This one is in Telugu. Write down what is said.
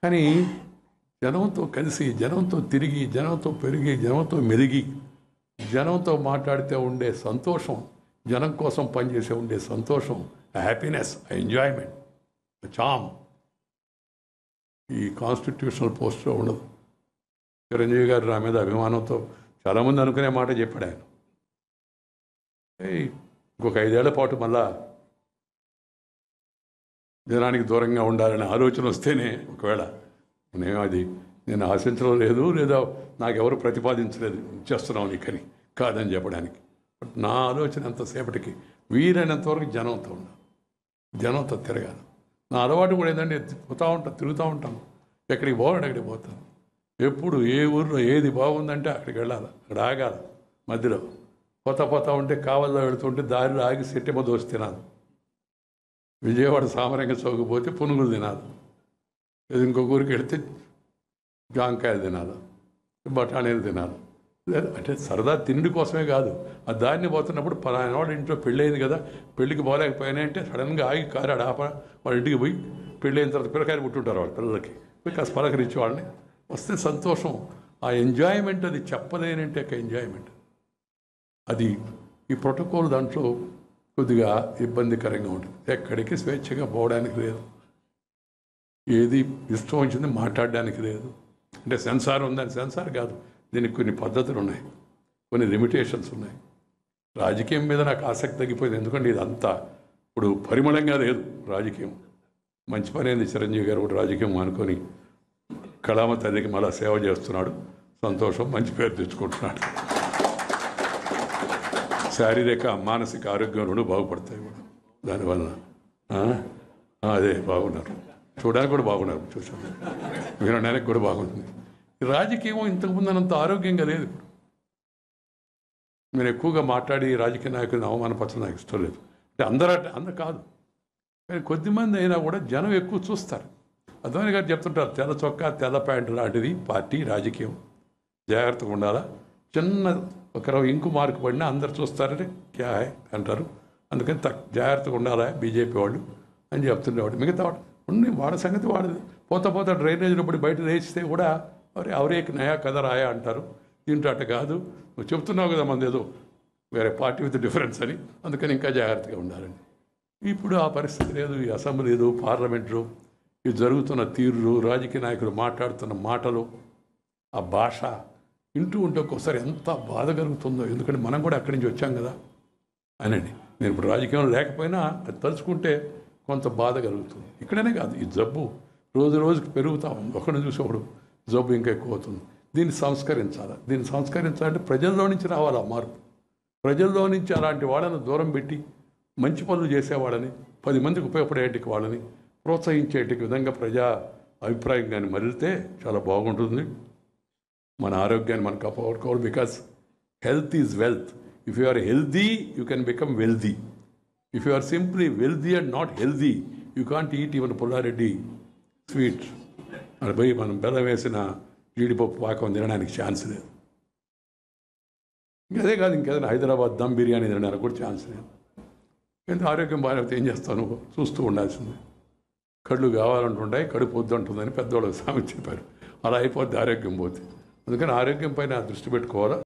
కానీ జనంతో కలిసి, జనంతో తిరిగి, జనంతో పెరిగి, జనంతో మెలిగి, జనంతో మాట్లాడితే ఉండే సంతోషం, జనం కోసం పనిచేసే ఉండే సంతోషం, హ్యాపీనెస్, ఎంజాయ్మెంట్, చామ్ ఈ కాన్స్టిట్యూషనల్ పోస్ట్లో ఉండదు. చిరంజీవి గారు నా మీద అభిమానంతో చాలామంది అనుకునే మాట చెప్పాడు ఆయన. ఇంకొక 5 ఏళ్ల పాటు మళ్ళా జనానికి దూరంగా ఉండాలనే ఆలోచన వస్తేనే, ఒకవేళ నేను ఆశించడం లేదు, లేదా నాకెవరు ప్రతిపాదించలేదు చేస్తున్నావు నీకని కాదని చెప్పడానికి. బట్ నా ఆలోచన ఎంతసేపటికి వీలైనంతవరకు జనంతో ఉండాలి, జనంతో తిరగాలి. నా అలవాటు కూడా ఏంటంటే తిరుగుతూ ఉంటాను. ఎక్కడికి పోవాలంటే అక్కడికి పోతాను. ఎప్పుడు ఏ ఊర్లో ఏది బాగుందంటే అక్కడికి వెళ్ళాలి, అక్కడ ఆగాలి. మధ్యలో పోతా ఉంటే కావల్లో వెళుతుంటే దారిలో ఆగి సెట్టెమ్మ దోశ తినాలి. విజయవాడ సామరంగ చౌకపోతే పునుగులు తినాలి. ఇంకొక ఊరికి వెళితే జాంకాయలు తినాలి, బఠానీలు తినాలి. అంటే సరదా తిండి కోసమే కాదు, ఆ దారిని పోతున్నప్పుడు పలానా వాడు ఇంట్లో పెళ్ళయింది కదా, పెళ్ళికి పోలేకపోయినా అంటే సడన్గా ఆగి కారు ఆప వాళ్ళ ఇంటికి పోయి పెళ్ళైన తర్వాత పిల్లకాయలు పుట్టుంటారు వాళ్ళ పిల్లలకి పోయి కాస్త పలకరించి వాళ్ళని వస్తే సంతోషం. ఆ ఎంజాయ్మెంట్ అది చెప్పలేనంటే ఎంజాయ్మెంట్. అది ఈ ప్రోటోకాల్ దాంట్లో కొద్దిగా ఇబ్బందికరంగా ఉంటుంది. ఎక్కడికి స్వేచ్ఛగా పోవడానికి లేదు, ఏది ఇష్టం వచ్చింది మాట్లాడడానికి లేదు. అంటే సెన్సార్ ఉందని, సెన్సార్ కాదు, దీనికి కొన్ని పద్ధతులు ఉన్నాయి, కొన్ని లిమిటేషన్స్ ఉన్నాయి. రాజకీయం మీద నాకు ఆసక్తి తగ్గిపోయింది. ఎందుకంటే ఇదంతా ఇప్పుడు పరిమళంగా లేదు రాజకీయం. మంచి పని అయింది, చిరంజీవి గారు కూడా రాజకీయం అనుకొని కళామ తల్లికి మళ్ళా సేవ చేస్తున్నాడు. సంతోషం, మంచి పేరు తెచ్చుకుంటున్నాడు. శారీరక మానసిక ఆరోగ్యం రెండు బాగుపడతాయి కూడా దానివల్ల. అదే బాగున్నారు, చూడడానికి కూడా బాగున్నారు, చూసాను, వినడానికి కూడా బాగుంటుంది. రాజకీయం ఇంతకుముందు అంత ఆరోగ్యంగా లేదు. ఇప్పుడు నేను ఎక్కువగా మాట్లాడి రాజకీయ నాయకులను అవమానపరచడం నాకు ఇష్టం లేదు. అంటే అందరు కాదు, కానీ కొద్దిమంది అయినా కూడా జనం ఎక్కువ చూస్తారు. అద్వాని గారు చెప్తుంటారు, తెల్ల చొక్కా తెల్ల ప్యాంటు లాంటిది పార్టీ రాజకీయం, జాగ్రత్తగా ఉండాలా. చిన్న ఒకరు ఇంకు మార్కు పడినా అందరు చూస్తారని క్యా హై అంటారు. అందుకని జాగ్రత్తగా ఉండాలా బీజేపీ వాళ్ళు అని చెప్తుండేవాడు. మిగతా వాడు వాడ సంగతి వాడదు. పోతా డ్రైనేజ్లో పడి బయట వేస్తే కూడా అవరేకి నయా కథ రాయా అంటారు. దీంట్లో అట్ట కాదు, నువ్వు చెప్తున్నావు కదా మనది ఏదో వేరే పార్టీ విత్ డిఫరెన్స్ అని, అందుకని ఇంకా జాగ్రత్తగా ఉండాలని. ఇప్పుడు ఆ పరిస్థితి లేదు. ఈ అసెంబ్లీలు, పార్లమెంట్లు, ఇవి జరుగుతున్న తీరులు, రాజకీయ నాయకులు మాట్లాడుతున్న మాటలు, ఆ భాష వింటూ ఉంటే ఒక్కోసారి ఎంత బాధ కలుగుతుందో. ఎందుకంటే మనం కూడా అక్కడి నుంచి వచ్చాం కదా అనండి. నేను ఇప్పుడు రాజకీయంలో లేకపోయినా అది తలుచుకుంటే కొంత బాధ కలుగుతుంది. ఇక్కడనే కాదు, ఈ జబ్బు రోజు రోజుకి పెరుగుతూ ఉంది. ఒకరిని చూసి ఒకడు జబ్బు ఇంకా ఎక్కువ అవుతుంది. దీన్ని సంస్కరించాలి. దీన్ని సంస్కరించాలంటే ప్రజల్లో నుంచి రావాలి ఆ మార్పు. ప్రజల్లో నుంచి అలాంటి వాళ్ళని దూరం పెట్టి మంచి పనులు చేసేవాళ్ళని, 10 మందికి ఉపయోగపడేటికి వాళ్ళని ప్రోత్సహించేటి విధంగా ప్రజా అభిప్రాయం కానీ మరిలితే చాలా బాగుంటుంది. మన ఆరోగ్యాన్ని మనం కాపాడుకోవాలి. Because health is wealth. If you are healthy you can become wealthy. If you are simply wealthy and not healthy you can't eat even Pullareddy sweet. అది పోయి మనం బెల్లం వేసిన జీడిపప్పు పాకం తినడానికి ఛాన్స్ లేదు. అదే కాదు, ఇంకేదైనా హైదరాబాద్ దమ్ బిర్యానీ తినడానికి కూడా ఛాన్స్ లేదు. ఎందుకంటే ఆరోగ్యం బాగాలేకపోతే ఏం చేస్తాను, చూస్తూ ఉండాల్సిందే. కళ్ళు కావాలంటుంటాయి, కడుపు వద్దంటుందని పెద్దవాళ్ళకి సామెత చెప్పారు. అలా అయిపోద్ది ఆరోగ్యం పోతే. అందుకని ఆరోగ్యం పైన దృష్టి పెట్టుకోవాలా.